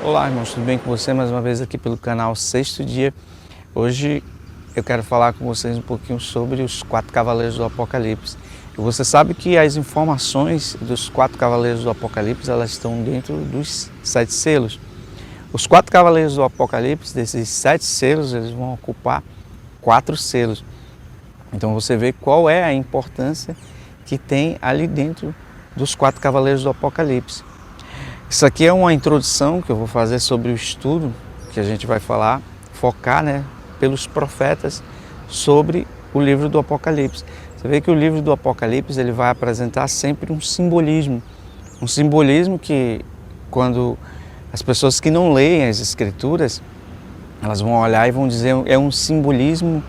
Olá, irmãos, tudo bem com você? Mais uma vez aqui pelo canal Sexto Dia. Hoje eu quero falar com vocês um pouquinho sobre os 4 cavaleiros do Apocalipse. E você sabe que as informações dos 4 cavaleiros do Apocalipse, elas estão dentro dos 7 selos. Os 4 cavaleiros do Apocalipse, desses 7 selos, eles vão ocupar 4 selos. Então você vê qual é a importância que tem ali dentro dos 4 cavaleiros do Apocalipse. Isso aqui é uma introdução que eu vou fazer sobre o estudo que a gente vai falar, focar, pelos profetas sobre o livro do Apocalipse. Você vê que o livro do Apocalipse ele vai apresentar sempre um simbolismo que quando as pessoas que não leem as escrituras, elas vão olhar e vão dizer é um simbolismo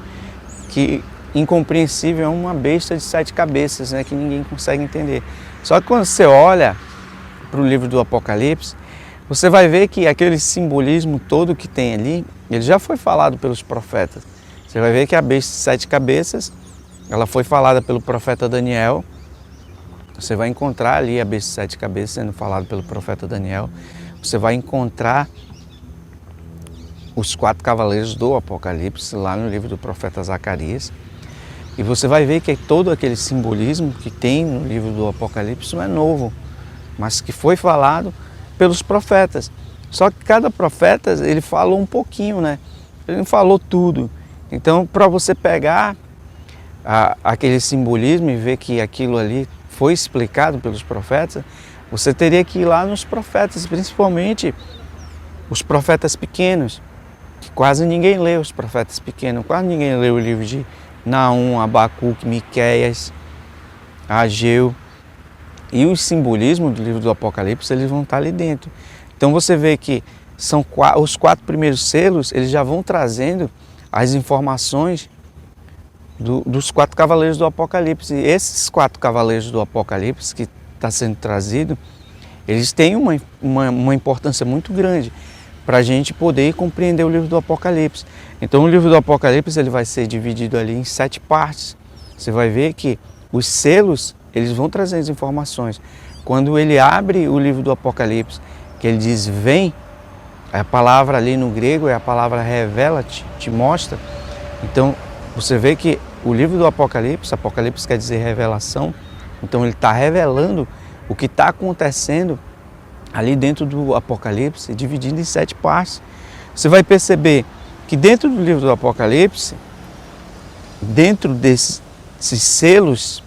que incompreensível, é uma besta de 7 cabeças, que ninguém consegue entender. Só que quando você olha para o livro do Apocalipse, você vai ver que aquele simbolismo todo que tem ali, ele já foi falado pelos profetas. Você vai ver que a besta de 7 cabeças, ela foi falada pelo profeta Daniel. Você vai encontrar ali a besta de 7 cabeças sendo falada pelo profeta Daniel. Você vai encontrar os 4 cavaleiros do Apocalipse lá no livro do profeta Zacarias. E você vai ver que todo aquele simbolismo que tem no livro do Apocalipse não é novo, mas que foi falado pelos profetas. Só que cada profeta, ele falou um pouquinho, Ele não falou tudo. Então, para você pegar aquele simbolismo e ver que aquilo ali foi explicado pelos profetas, você teria que ir lá nos profetas, principalmente os profetas pequenos, que quase ninguém lê os profetas pequenos, quase ninguém lê o livro de Naum, Abacuque, Miqueias, Ageu. E o simbolismo do livro do Apocalipse, eles vão estar ali dentro. Então você vê que são os 4 primeiros selos, eles já vão trazendo as informações dos 4 cavaleiros do Apocalipse. E esses 4 cavaleiros do Apocalipse que está sendo trazido, eles têm uma importância muito grande para a gente poder compreender o livro do Apocalipse. Então o livro do Apocalipse ele vai ser dividido ali em 7 partes. Você vai ver que os selos eles vão trazer as informações. Quando ele abre o livro do Apocalipse, que ele diz vem, a palavra ali no grego é a palavra revela-te, te mostra. Então você vê que o livro do Apocalipse quer dizer revelação, então ele está revelando o que está acontecendo ali dentro do Apocalipse, dividido em 7 partes. Você vai perceber que dentro do livro do Apocalipse, dentro desses selos,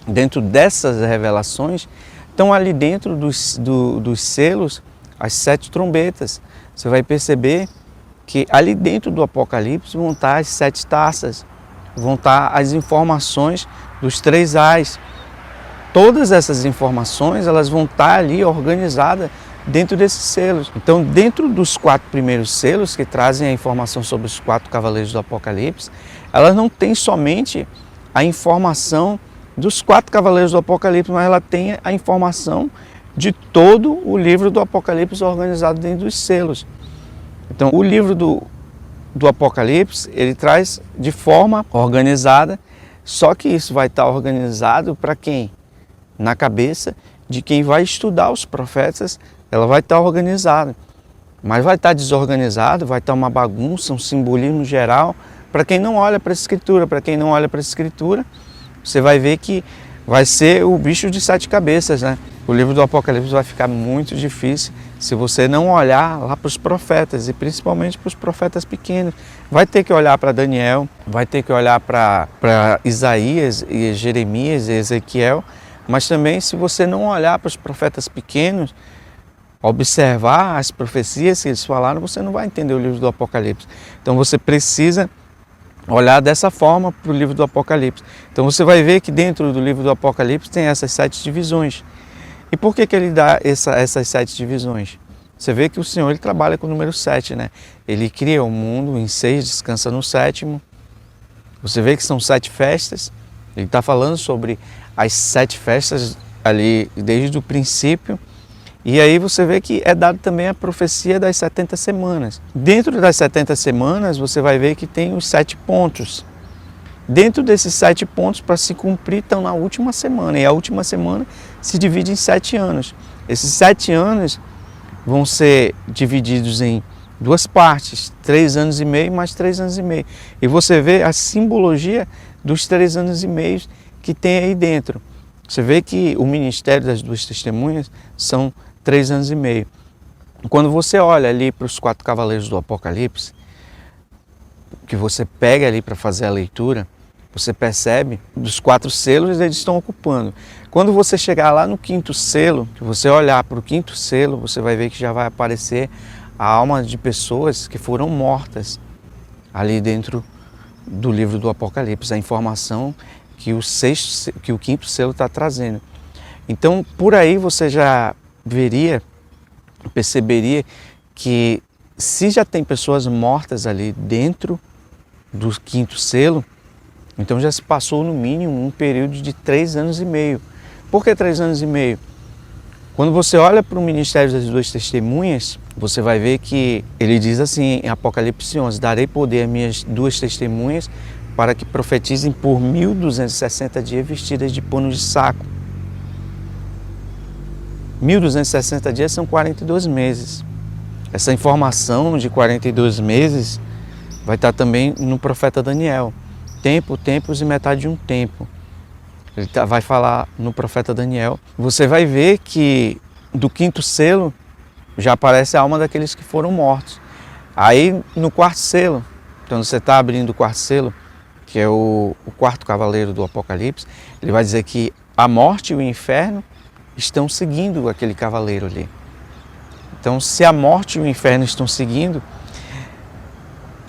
dentro dessas revelações, estão ali dentro dos selos as 7 trombetas. Você vai perceber que ali dentro do Apocalipse vão estar as 7 taças, vão estar as informações dos 3 ais. Todas essas informações elas vão estar ali organizadas dentro desses selos. Então, dentro dos 4 primeiros selos que trazem a informação sobre os 4 cavaleiros do Apocalipse, elas não têm somente a informação dos 4 cavaleiros do Apocalipse, mas ela tem a informação de todo o livro do Apocalipse organizado dentro dos selos. Então, o livro do Apocalipse, ele traz de forma organizada, só que isso vai estar organizado para quem? Na cabeça de quem vai estudar os profetas, ela vai estar organizada. Mas vai estar desorganizado, vai estar uma bagunça, um simbolismo geral, para quem não olha para a Escritura. Para quem não olha para a Escritura, você vai ver que vai ser o bicho de 7 cabeças, O livro do Apocalipse vai ficar muito difícil se você não olhar lá para os profetas, e principalmente para os profetas pequenos. Vai ter que olhar para Daniel, vai ter que olhar para Isaías, e Jeremias e Ezequiel, mas também se você não olhar para os profetas pequenos, observar as profecias que eles falaram, você não vai entender o livro do Apocalipse. Então você precisa olhar dessa forma para o livro do Apocalipse. Então você vai ver que dentro do livro do Apocalipse tem essas 7 divisões. E por que ele dá essas 7 divisões? Você vê que o Senhor ele trabalha com o número 7, Ele cria o mundo em 6, descansa no 7º. Você vê que são 7 festas. Ele está falando sobre as 7 festas ali desde o princípio. E aí você vê que é dado também a profecia das 70 semanas. Dentro das 70 semanas você vai ver que tem os 7 pontos. Dentro desses 7 pontos para se cumprir estão na última semana. E a última semana se divide em 7 anos. Esses 7 anos vão ser divididos em duas partes, 3 anos e meio mais 3 anos e meio. E você vê a simbologia dos 3 anos e meio que tem aí dentro. Você vê que o ministério das duas testemunhas são 3 anos e meio. Quando você olha ali para os 4 cavaleiros do Apocalipse, que você pega ali para fazer a leitura, você percebe dos 4 selos eles estão ocupando. Quando você chegar lá no 5º selo, que você olhar para o 5º selo, você vai ver que já vai aparecer a alma de pessoas que foram mortas ali dentro do livro do Apocalipse, a informação que o 5º selo está trazendo. Então, por aí você já perceberia que se já tem pessoas mortas ali dentro do 5º selo, então já se passou no mínimo um período de 3 anos e meio. Por que 3 anos e meio? Quando você olha para o ministério das duas testemunhas, você vai ver que ele diz assim em Apocalipse 11, darei poder às minhas duas testemunhas para que profetizem por 1260 dias vestidas de pano de saco. 1260 dias são 42 meses. Essa informação de 42 meses vai estar também no profeta Daniel. Tempo, tempos e metade de um tempo. Ele vai falar no profeta Daniel. Você vai ver que do 5º selo já aparece a alma daqueles que foram mortos. Aí no 4º selo, então você está abrindo o 4º selo, que é o 4º cavaleiro do Apocalipse, ele vai dizer que a morte e o inferno estão seguindo aquele cavaleiro ali. Então, se a morte e o inferno estão seguindo,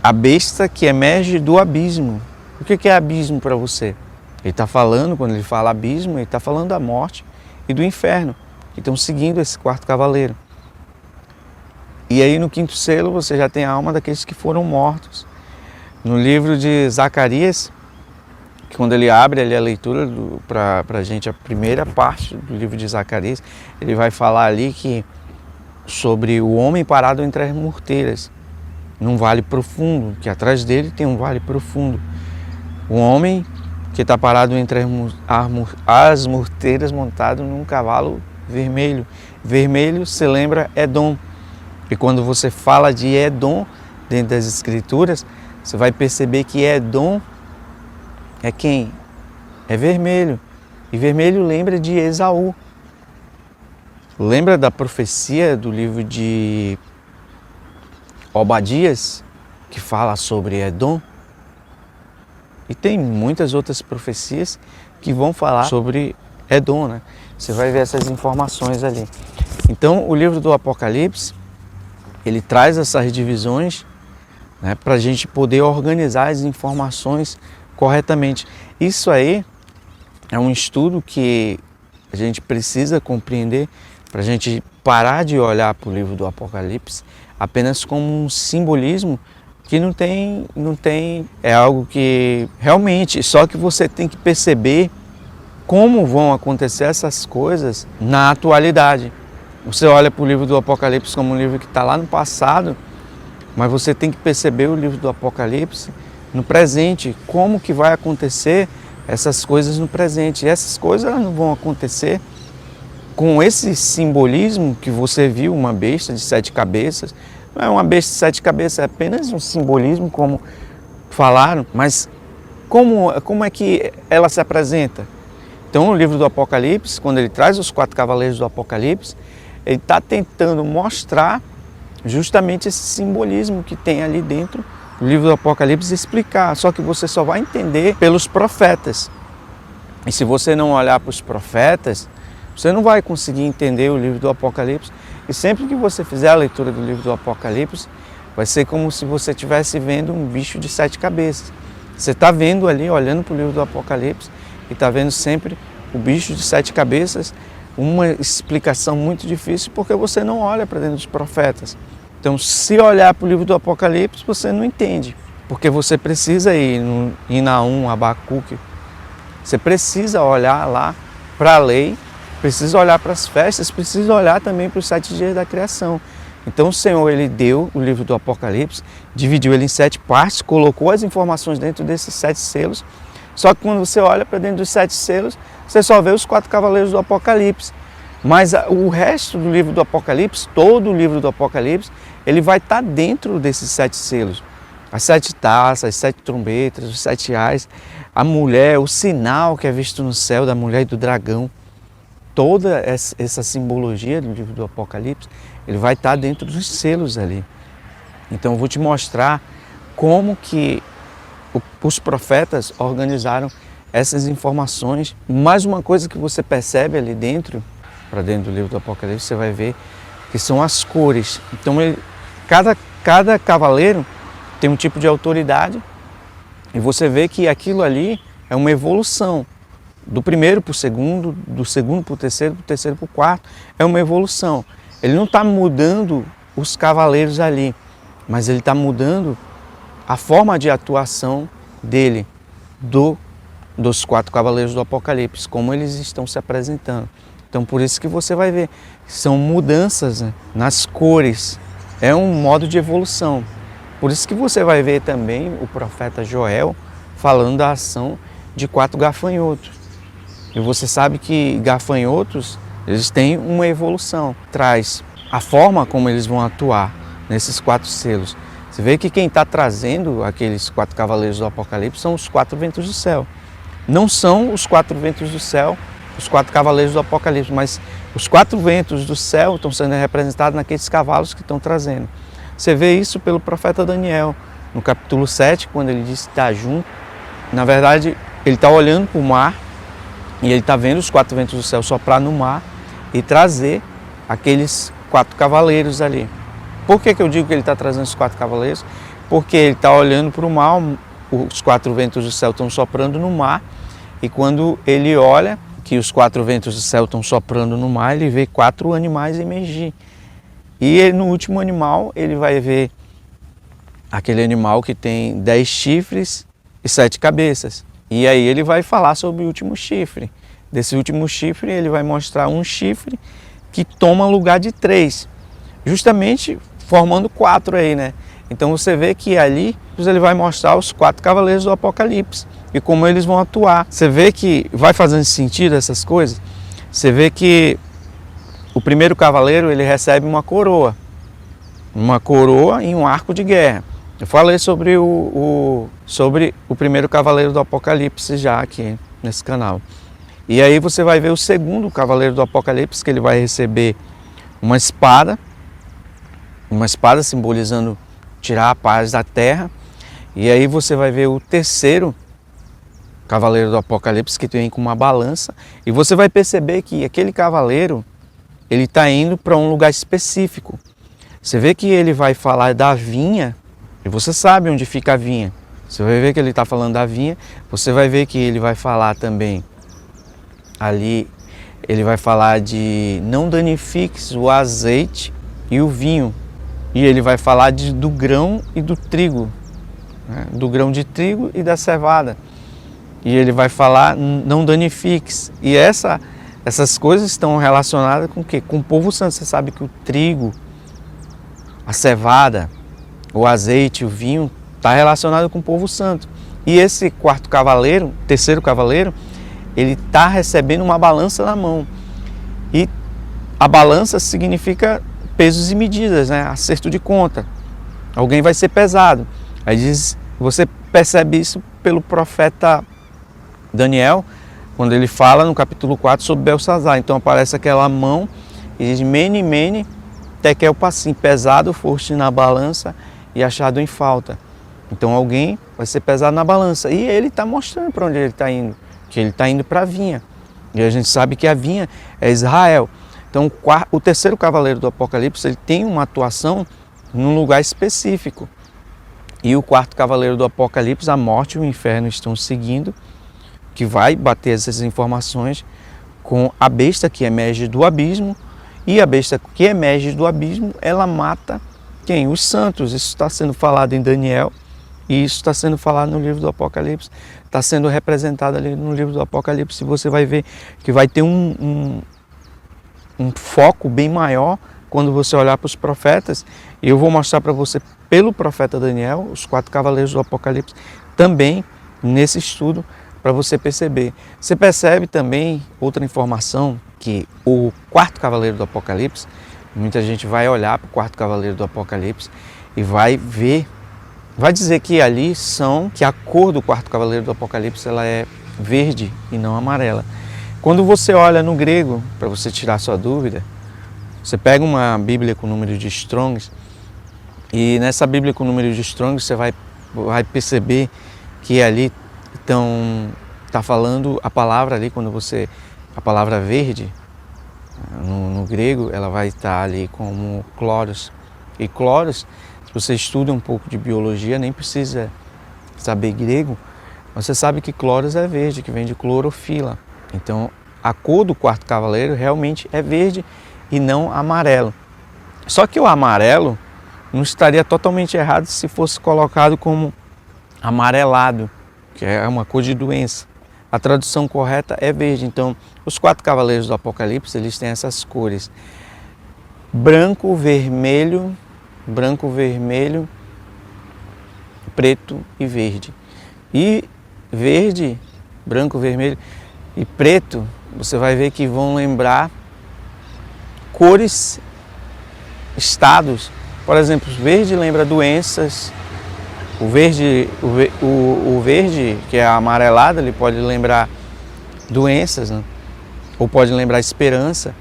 a besta que emerge do abismo. O que é abismo para você? Ele está falando, quando ele fala abismo, ele está falando da morte e do inferno, que estão seguindo esse 4º cavaleiro. E aí no 5º selo você já tem a alma daqueles que foram mortos. No livro de Zacarias, que quando ele abre ali a leitura para a gente, a primeira parte do livro de Zacarias, ele vai falar ali sobre o homem parado entre as morteiras, num vale profundo, que atrás dele tem um vale profundo. O homem que está parado entre as morteiras montado num cavalo vermelho. Vermelho se lembra Edom. E quando você fala de Edom dentro das escrituras, você vai perceber que Edom é quem? É vermelho. E vermelho lembra de Esaú. Lembra da profecia do livro de Obadias, que fala sobre Edom? E tem muitas outras profecias que vão falar sobre Edom, né? Você vai ver essas informações ali. Então, o livro do Apocalipse, ele traz essas divisões, né, para a gente poder organizar as informações corretamente. Isso aí é um estudo que a gente precisa compreender para a gente parar de olhar para o livro do Apocalipse apenas como um simbolismo que não tem, é algo que realmente, só que você tem que perceber como vão acontecer essas coisas na atualidade. Você olha para o livro do Apocalipse como um livro que está lá no passado, mas você tem que perceber o livro do Apocalipse no presente, como que vai acontecer essas coisas no presente. E essas coisas elas não vão acontecer com esse simbolismo que você viu, uma besta de 7 cabeças. Não é uma besta de 7 cabeças, é apenas um simbolismo, como falaram, mas como é que ela se apresenta? Então, o livro do Apocalipse, quando ele traz os 4 cavaleiros do Apocalipse, ele está tentando mostrar justamente esse simbolismo que tem ali dentro do livro do Apocalipse, explicar. Só que você só vai entender pelos profetas. E se você não olhar para os profetas, você não vai conseguir entender o livro do Apocalipse. E sempre que você fizer a leitura do livro do Apocalipse, vai ser como se você estivesse vendo um bicho de 7 cabeças. Você está vendo ali, olhando para o livro do Apocalipse, e está vendo sempre o bicho de 7 cabeças, uma explicação muito difícil, porque você não olha para dentro dos profetas. Então, se olhar para o livro do Apocalipse, você não entende, porque você precisa ir em Naum, Abacuque, você precisa olhar lá para a lei, precisa olhar para as festas, precisa olhar também para os 7 dias da criação. Então o Senhor, ele deu o livro do Apocalipse, dividiu ele em 7 partes, colocou as informações dentro desses 7 selos, só que quando você olha para dentro dos 7 selos, você só vê os 4 cavaleiros do Apocalipse. Mas o resto do livro do Apocalipse, todo o livro do Apocalipse, ele vai estar dentro desses 7 selos. As 7 taças, as 7 trombetas, os 7 ais, a mulher, o sinal que é visto no céu da mulher e do dragão. Toda essa simbologia do livro do Apocalipse, ele vai estar dentro dos selos ali. Então eu vou te mostrar como que os profetas organizaram essas informações. Mais uma coisa que você percebe ali dentro, para dentro do livro do Apocalipse, você vai ver que são as cores. Então cada cavaleiro tem um tipo de autoridade e você vê que aquilo ali é uma evolução. Do primeiro para o segundo, do segundo para o terceiro para o quarto, é uma evolução. Ele não está mudando os cavaleiros ali, mas ele está mudando a forma de atuação dele, dos 4 cavaleiros do Apocalipse, como eles estão se apresentando. Então por isso que você vai ver, são mudanças, né, nas cores, é um modo de evolução. Por isso que você vai ver também o profeta Joel falando da ação de 4 gafanhotos. E você sabe que gafanhotos, eles têm uma evolução, traz a forma como eles vão atuar nesses 4 selos. Você vê que quem está trazendo aqueles 4 cavaleiros do Apocalipse são os 4 ventos do céu. Não são os 4 ventos do céu, os 4 cavaleiros do Apocalipse, mas os 4 ventos do céu estão sendo representados naqueles cavalos que estão trazendo. Você vê isso pelo profeta Daniel, no capítulo 7, quando ele diz que está junto. Na verdade, ele está olhando para o mar, e ele está vendo os 4 ventos do céu soprar no mar e trazer aqueles 4 cavaleiros ali. Por que eu digo que ele está trazendo os 4 cavaleiros? Porque ele está olhando para o mar, os 4 ventos do céu estão soprando no mar, e quando ele olha que os 4 ventos do céu estão soprando no mar, ele vê 4 animais emergir. E no último animal, ele vai ver aquele animal que tem 10 chifres e 7 cabeças. E aí ele vai falar sobre o último chifre. Desse último chifre, ele vai mostrar um chifre que toma lugar de 3, justamente formando 4 aí, né? Então você vê que ali ele vai mostrar os 4 cavaleiros do Apocalipse e como eles vão atuar. Você vê que vai fazendo sentido essas coisas. Você vê que o primeiro cavaleiro, ele recebe uma coroa e um arco de guerra. Eu falei sobre o primeiro cavaleiro do Apocalipse já aqui nesse canal. E aí você vai ver o segundo cavaleiro do Apocalipse, que ele vai receber uma espada simbolizando tirar a paz da terra. E aí você vai ver o terceiro cavaleiro do Apocalipse, que vem com uma balança. E você vai perceber que aquele cavaleiro, ele está indo para um lugar específico. Você vê que ele vai falar da vinha, e você sabe onde fica a vinha. Você vai ver que ele está falando da vinha, você vai ver que ele vai falar também ali, ele vai falar de não danifiques o azeite e o vinho. E ele vai falar do grão e do trigo, né? Do grão de trigo e da cevada. E ele vai falar não danifiques. E essas coisas estão relacionadas com o quê? Com o povo santo. Você sabe que o trigo, a cevada, o azeite, o vinho, está relacionado com o povo santo. E esse terceiro cavaleiro, ele está recebendo uma balança na mão. E a balança significa pesos e medidas, né? Acerto de conta. Alguém vai ser pesado. Aí você percebe isso pelo profeta Daniel, quando ele fala no capítulo 4 sobre Belsazar. Então aparece aquela mão e diz: Mene, Mene, Tekel Parsim, pesado foste na balança e achado em falta. Então alguém vai ser pesado na balança. E ele está mostrando para onde ele está indo, que ele está indo para a vinha. E a gente sabe que a vinha é Israel. Então o terceiro cavaleiro do Apocalipse, ele tem uma atuação num lugar específico. E o quarto cavaleiro do Apocalipse, a morte e o inferno estão seguindo, que vai bater essas informações com a besta que emerge do abismo. E a besta que emerge do abismo, ela mata quem? Os santos. Isso está sendo falado em Daniel e isso está sendo falado no livro do Apocalipse. Está sendo representado ali no livro do Apocalipse. Você vai ver que vai ter um foco bem maior quando você olhar para os profetas. E eu vou mostrar para você pelo profeta Daniel, os 4 cavaleiros do Apocalipse, também nesse estudo, para você perceber. Você percebe também outra informação, que o quarto cavaleiro do Apocalipse, muita gente vai olhar para o quarto cavaleiro do Apocalipse e vai ver, vai dizer que ali que a cor do quarto cavaleiro do Apocalipse ela é verde e não amarela. Quando você olha no grego, para você tirar sua dúvida, você pega uma Bíblia com número de Strongs e nessa Bíblia com número de Strongs você vai perceber que ali está falando a palavra ali, a palavra verde, no grego, ela vai estar ali como chloros. E chloros, se você estuda um pouco de biologia, nem precisa saber grego, você sabe que chloros é verde, que vem de clorofila. Então, a cor do quarto cavaleiro realmente é verde e não amarelo. Só que o amarelo não estaria totalmente errado se fosse colocado como amarelado, que é uma cor de doença. A tradução correta é verde. Então, os quatro cavaleiros do Apocalipse, eles têm essas cores: branco, vermelho, preto e verde. E verde, branco, vermelho e preto, você vai ver que vão lembrar cores, estados. Por exemplo, verde lembra doenças. O verde, que é amarelado, ele pode lembrar doenças, né? Ou pode lembrar esperança.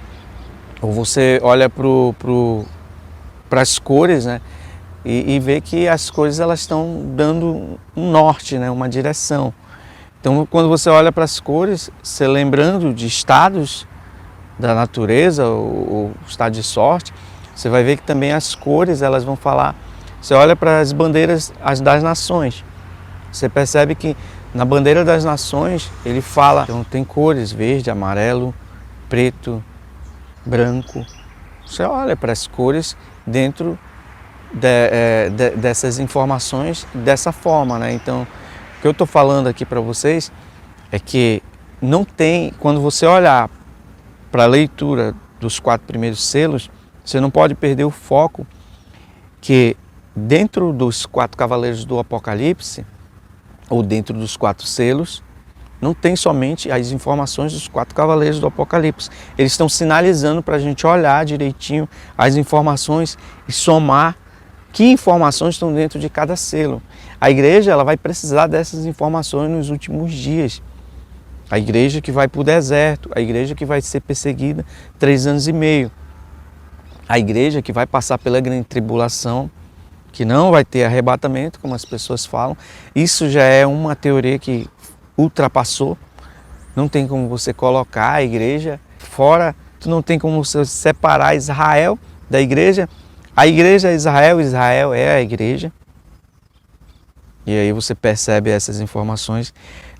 Ou você olha para as cores, né? E vê que as cores elas estão dando um norte, né? Uma direção. Então, quando você olha para as cores, você lembrando de estados da natureza, ou estado de sorte, você vai ver que também as cores elas vão falar. Você olha para as bandeiras das nações, você percebe que na bandeira das nações ele fala, então tem cores: verde, amarelo, preto, branco. Você olha para as cores dentro dessas informações dessa forma, né? Então, o que eu estou falando aqui para vocês é que não tem, quando você olhar para a leitura dos 4 primeiros selos, você não pode perder o foco que dentro dos 4 cavaleiros do Apocalipse, ou dentro dos 4 selos, não tem somente as informações dos 4 cavaleiros do Apocalipse. Eles estão sinalizando para a gente olhar direitinho as informações e somar que informações estão dentro de cada selo. A igreja ela vai precisar dessas informações nos últimos dias. A igreja que vai para o deserto, a igreja que vai ser perseguida 3 anos e meio, a igreja que vai passar pela grande tribulação, que não vai ter arrebatamento, como as pessoas falam. Isso já é uma teoria que ultrapassou. Não tem como você colocar a igreja fora, não tem como você separar Israel da igreja. A igreja é Israel, Israel é a igreja. E aí você percebe essas informações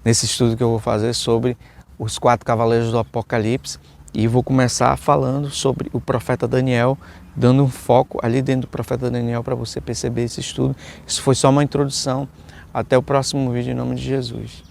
nesse estudo que eu vou fazer sobre os 4 cavaleiros do Apocalipse. E vou começar falando sobre o profeta Daniel, dando um foco ali dentro do profeta Daniel para você perceber esse estudo. Isso foi só uma introdução. Até o próximo vídeo, em nome de Jesus.